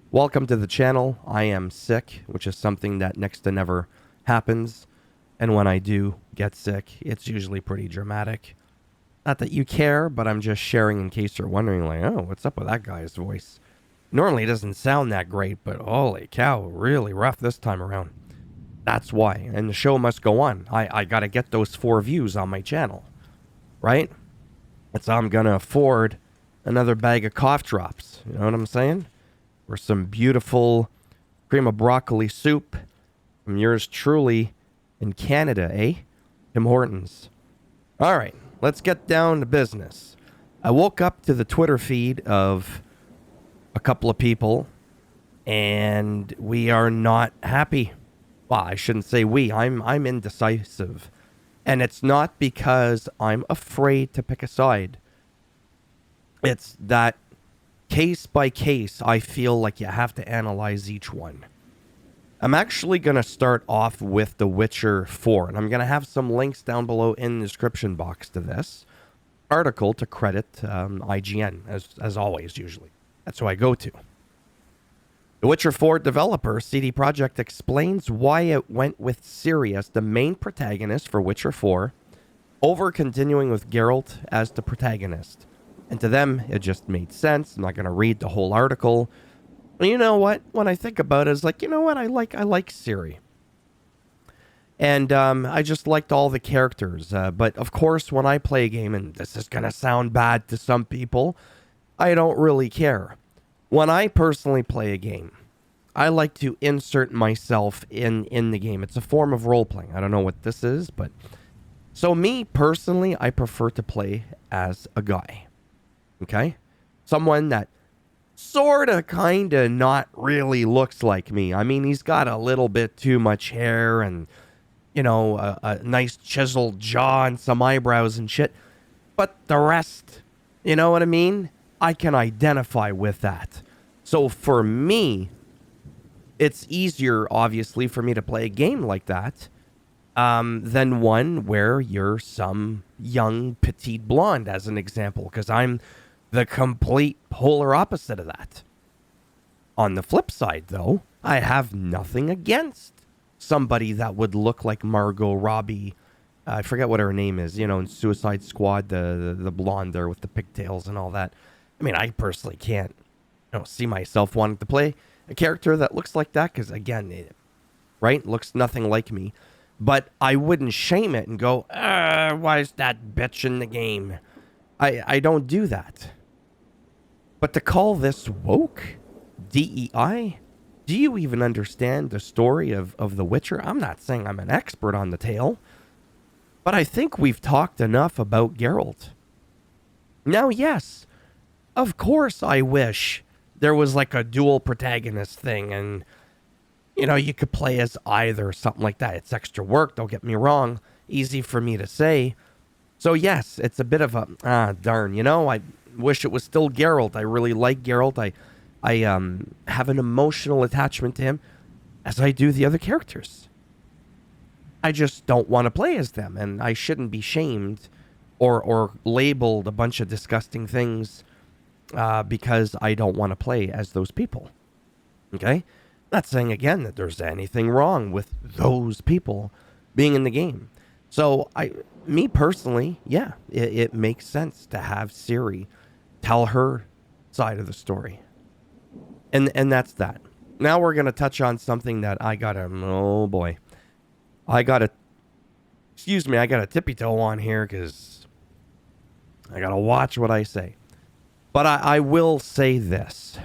Welcome to the channel. I am sick, which is something that next to never happens. And when I do get sick, it's usually pretty dramatic. Not that you care, but I'm just sharing in case you're wondering, like, oh, what's up with that guy's voice? Normally it doesn't sound that great, but holy cow, really rough this time around. That's why. And the show must go on. I gotta get those 4 views on my channel, right? That's how I'm gonna afford another bag of cough drops. You know what I'm saying? Or some beautiful cream of broccoli soup from yours truly in Canada, eh? Tim Hortons. All right, let's get down to business. I woke up to the Twitter feed of a couple of people, and we are not happy. Well, I shouldn't say we. I'm indecisive. And it's not because I'm afraid to pick a side. It's that case by case, I feel like you have to analyze each one. I'm actually going to start off with The Witcher 4, and I'm going to have some links down below in the description box to this article to credit IGN, as always, usually. That's who I go to. The Witcher 4 developer, CD Projekt, explains why it went with Ciri as the main protagonist for Witcher 4, over continuing with Geralt as the protagonist. And to them, it just made sense. I'm not going to read the whole article. But you know what? When I think about it, it's like, you know what? I like Ciri. And I just liked all the characters. But of course, when I play a game, and this is going to sound bad to some people, I don't really care. When I personally play a game, I like to insert myself in the game. It's a form of role-playing. I don't know what this is, but... So me, personally, I prefer to play as a guy. Okay? Someone that sorta, kinda, not really looks like me. I mean, he's got a little bit too much hair and, you know, a nice chiseled jaw and some eyebrows and shit. But the rest, you know what I mean? I can identify with that. So for me, it's easier, obviously, for me to play a game like that than one where you're some young petite blonde, as an example, because I'm the complete polar opposite of that. On the flip side, though, I have nothing against somebody that would look like Margot Robbie. I forget what her name is, you know, in Suicide Squad, the blonde there with the pigtails and all that. I mean, I personally can't, see myself wanting to play a character that looks like that, because, again, right, looks nothing like me. But I wouldn't shame it and go, why is that bitch in the game? I don't do that. But to call this woke, DEI, do you even understand the story of The Witcher? I'm not saying I'm an expert on the tale, but I think we've talked enough about Geralt. Now, yes, of course I wish there was like a dual protagonist thing and, you could play as either, something like that. It's extra work, don't get me wrong. Easy for me to say. So yes, it's a bit of a, darn, I wish it was still Geralt. I really like Geralt. I have an emotional attachment to him, as I do the other characters. I just don't want to play as them, and I shouldn't be shamed or labeled a bunch of disgusting things because I don't want to play as those people. Okay? Not saying, again, that there's anything wrong with those people being in the game. So, me personally, yeah, it makes sense to have Ciri tell her side of the story. And that's that. Now we're going to touch on something that I got to tippy toe on here because I got to watch what I say. But I will say this.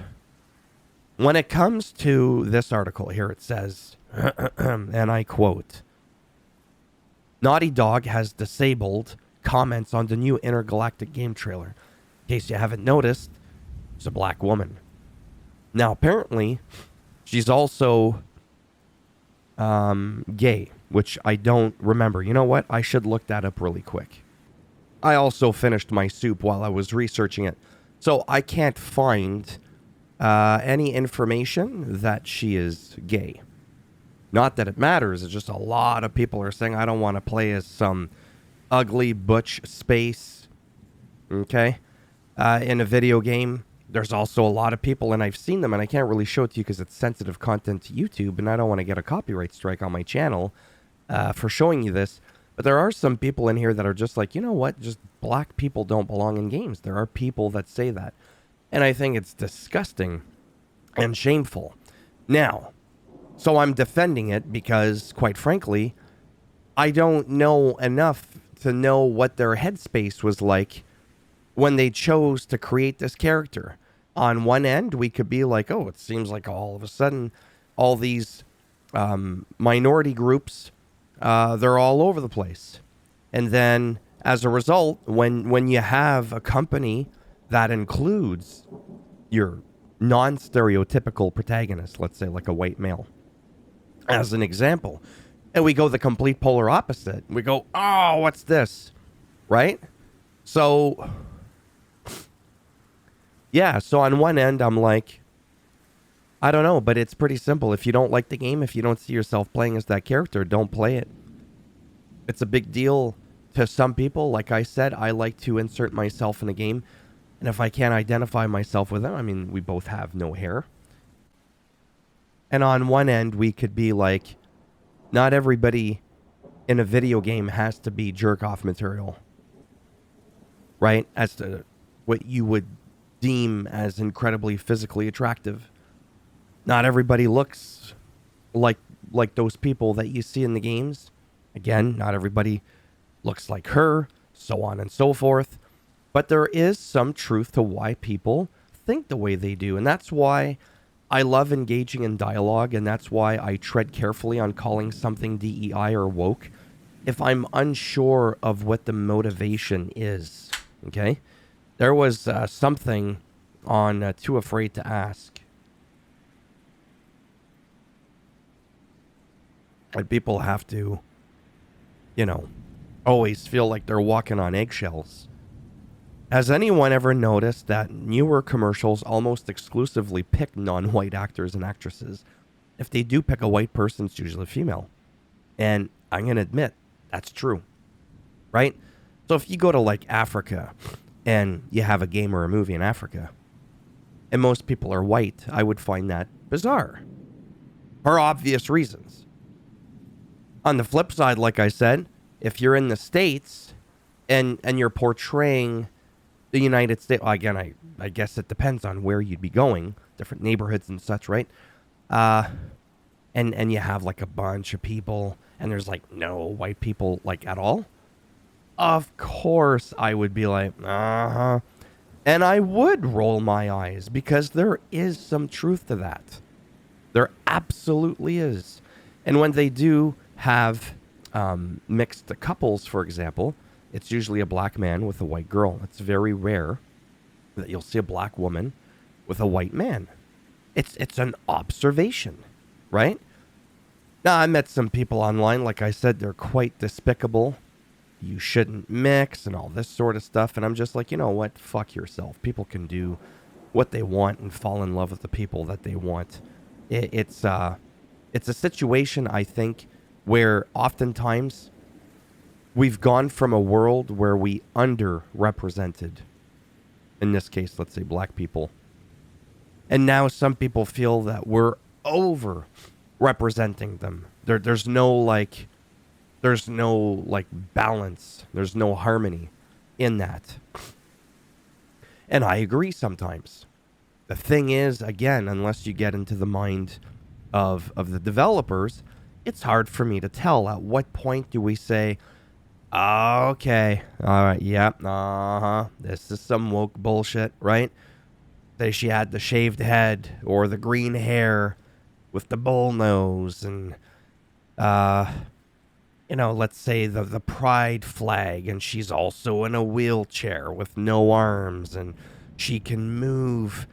When it comes to this article here, it says, and I quote, Naughty Dog has disabled comments on the new Intergalactic game trailer. In case you haven't noticed, it's a black woman. Now, apparently, she's also gay, which I don't remember. You know what? I should look that up really quick. I also finished my soup while I was researching it, so I can't find any information that she is gay. Not that it matters, it's just a lot of people are saying, I don't want to play as some ugly butch space, okay, in a video game. there's also a lot of people, and I've seen them, and I can't really show it to you because it's sensitive content to YouTube, and I don't want to get a copyright strike on my channel for showing you this. But there are some people in here that are just like, you know what? Just black people don't belong in games. There are people that say that. And I think it's disgusting and shameful. Now, so I'm defending it because, quite frankly, I don't know enough to know what their headspace was like when they chose to create this character. On one end, we could be like, oh, it seems like all of a sudden all these minority groups, they're all over the place. And then as a result, when you have a company that includes your non-stereotypical protagonist, let's say like a white male, as an example, and we go the complete polar opposite. We go, oh, what's this? Right? So, yeah, so on one end, I'm like, I don't know, but it's pretty simple. If you don't like the game, if you don't see yourself playing as that character, don't play it. It's a big deal to some people. Like I said, I like to insert myself in a game, and if I can't identify myself with them, I mean, we both have no hair. And on one end, we could be like, not everybody in a video game has to be jerk-off material, right? As to what you would deem as incredibly physically attractive. Not everybody looks like those people that you see in the games. Again, not everybody looks like her, so on and so forth. But there is some truth to why people think the way they do. And that's why I love engaging in dialogue, and that's why I tread carefully on calling something DEI or woke if I'm unsure of what the motivation is. Okay? There was something on Too Afraid to Ask. And people have to, you know, always feel like they're walking on eggshells. Has anyone ever noticed that newer commercials almost exclusively pick non-white actors and actresses? If they do pick a white person, it's usually a female. And I'm going to admit, that's true. Right? So if you go to like Africa and you have a game or a movie in Africa, and most people are white, I would find that bizarre. For obvious reasons. On the flip side, like I said, if you're in the States and you're portraying the United States, well, again, I guess it depends on where you'd be going, different neighborhoods and such, right? And you have like a bunch of people, and there's like no white people like at all. Of course, I would be like, uh-huh. And I would roll my eyes because there is some truth to that. There absolutely is. And when they do have mixed couples, for example, it's usually a black man with a white girl. It's very rare that you'll see a black woman with a white man. It's an observation, right? Now, I met some people online, like I said, they're quite despicable. You shouldn't mix and all this sort of stuff. And I'm just like, you know what? Fuck yourself. People can do what they want and fall in love with the people that they want. It's a situation, I think, where oftentimes we've gone from a world where we underrepresented, in this case, let's say black people. And now some people feel that we're over representing them. There's no balance. There's no harmony in that. And I agree sometimes. The thing is, again, unless you get into the mind of the developers, it's hard for me to tell at what point do we say, okay, all right, yep, this is some woke bullshit, right? Say she had the shaved head or the green hair with the bull nose and, let's say the pride flag, and she's also in a wheelchair with no arms, and she can move,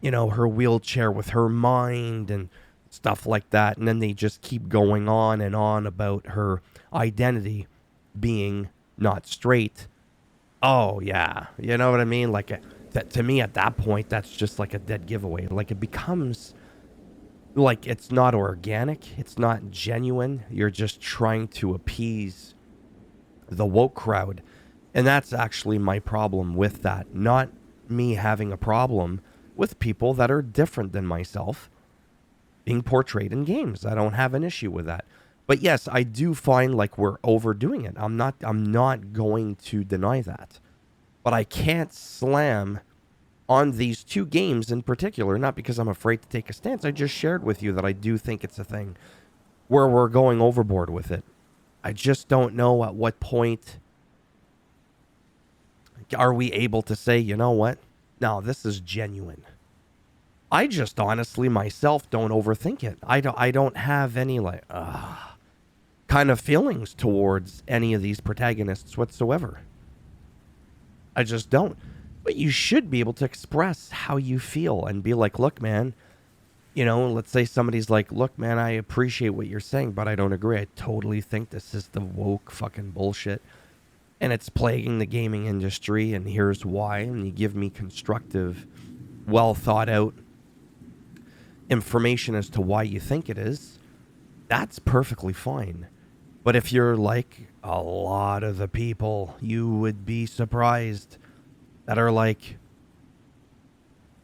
her wheelchair with her mind and stuff like that. And then they just keep going on and on about her identity being not straight. Oh, yeah. You know what I mean? Like, to me, at that point, that's just like a dead giveaway. Like, it becomes like it's not organic. It's not genuine. You're just trying to appease the woke crowd. And that's actually my problem with that. Not me having a problem with people that are different than myself being portrayed in games. I don't have an issue with that. But yes, I do find like we're overdoing it. I'm not going to deny that. But I can't slam on these two games in particular, not because I'm afraid to take a stance. I just shared with you that I do think it's a thing where we're going overboard with it. I just don't know at what point are we able to say, you know what? No, this is genuine. I just honestly myself don't overthink it. I don't have any like kind of feelings towards any of these protagonists whatsoever. I just don't. But you should be able to express how you feel and be like, look, man, you know, let's say somebody's like, look, man, I appreciate what you're saying, but I don't agree. I totally think this is the woke fucking bullshit. And it's plaguing the gaming industry, and here's why. And you give me constructive, well thought out information as to why you think it is. That's perfectly fine. But if you're like a lot of the people, you would be surprised that are like,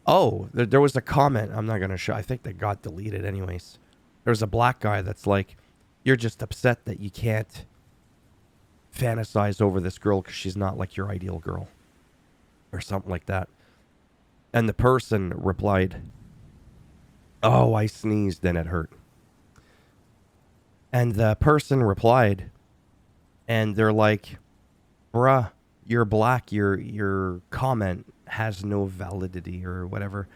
oh, there was a comment. I'm not going to show. I think that got deleted anyways. There's a black guy that's like, you're just upset that you can't fantasize over this girl because she's not like your ideal girl or something like that. And the person replied, oh, I sneezed and it hurt. And the person replied, and they're like, bruh, you're black. Your comment has no validity or whatever.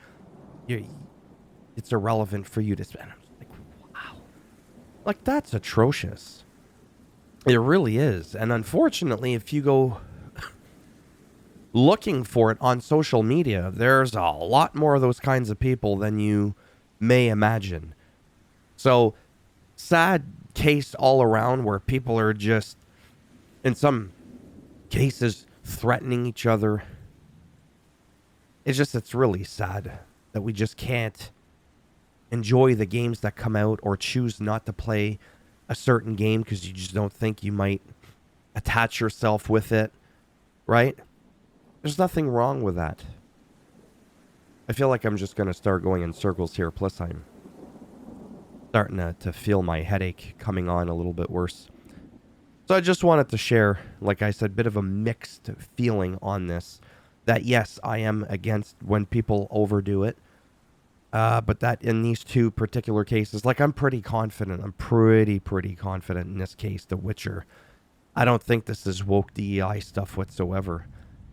It's irrelevant for you to spend. I'm like, wow. Like, that's atrocious. It really is. And unfortunately, if you go looking for it on social media, there's a lot more of those kinds of people than you may imagine. So, sad case all around where people are just, in some cases, threatening each other. It's really sad that we just can't enjoy the games that come out or choose not to play a certain game because you just don't think you might attach yourself with it, right? There's nothing wrong with that. I feel like I'm just going to start going in circles here, plus I'm starting to feel my headache coming on a little bit worse. So I just wanted to share, like I said, a bit of a mixed feeling on this. That yes, I am against when people overdo it. But that in these two particular cases, like I'm pretty confident. I'm pretty confident in this case, The Witcher. I don't think this is woke DEI stuff whatsoever.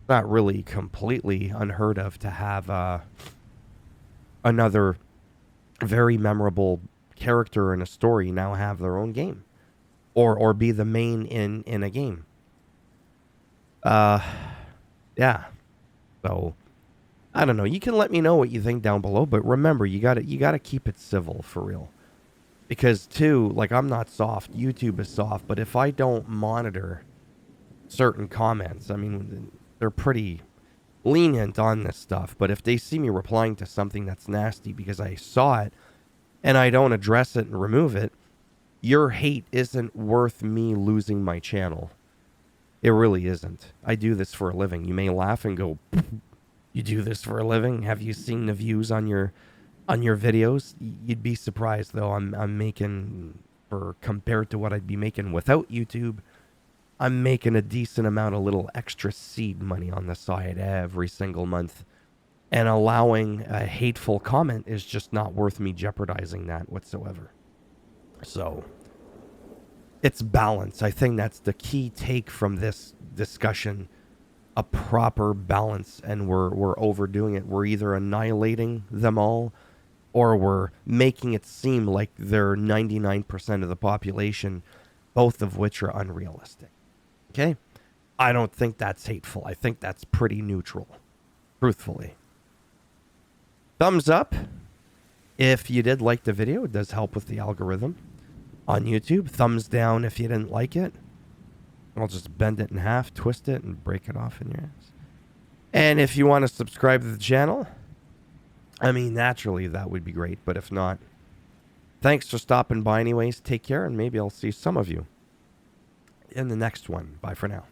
Not really completely unheard of to have another very memorable character in a story now have their own game. Or be the main in a game. Yeah. So, I don't know. You can let me know what you think down below, but remember, you gotta keep it civil for real. Because too, like I'm not soft. YouTube is soft, but if I don't monitor certain comments, I mean, they're pretty lenient on this stuff. But if they see me replying to something that's nasty because I saw it and I don't address it and remove it, your hate isn't worth me losing my channel. It really isn't. I do this for a living. You may laugh and go, you do this for a living? Have you seen the views on your videos? You'd be surprised though. I'm making, for compared to what I'd be making without YouTube, I'm making a decent amount of little extra seed money on the side every single month. And allowing a hateful comment is just not worth me jeopardizing that whatsoever. So, it's balance. I think that's the key take from this discussion. A proper balance, and we're overdoing it. We're either annihilating them all, or we're making it seem like they're 99% of the population, both of which are unrealistic. Okay? I don't think that's hateful. I think that's pretty neutral, truthfully. Thumbs up if you did like the video. It does help with the algorithm on YouTube. Thumbs down if you didn't like it. I'll just bend it in half, twist it, and break it off in your ass. And if you want to subscribe to the channel, I mean, naturally, that would be great. But if not, thanks for stopping by anyways. Take care, and maybe I'll see some of you in the next one. Bye for now.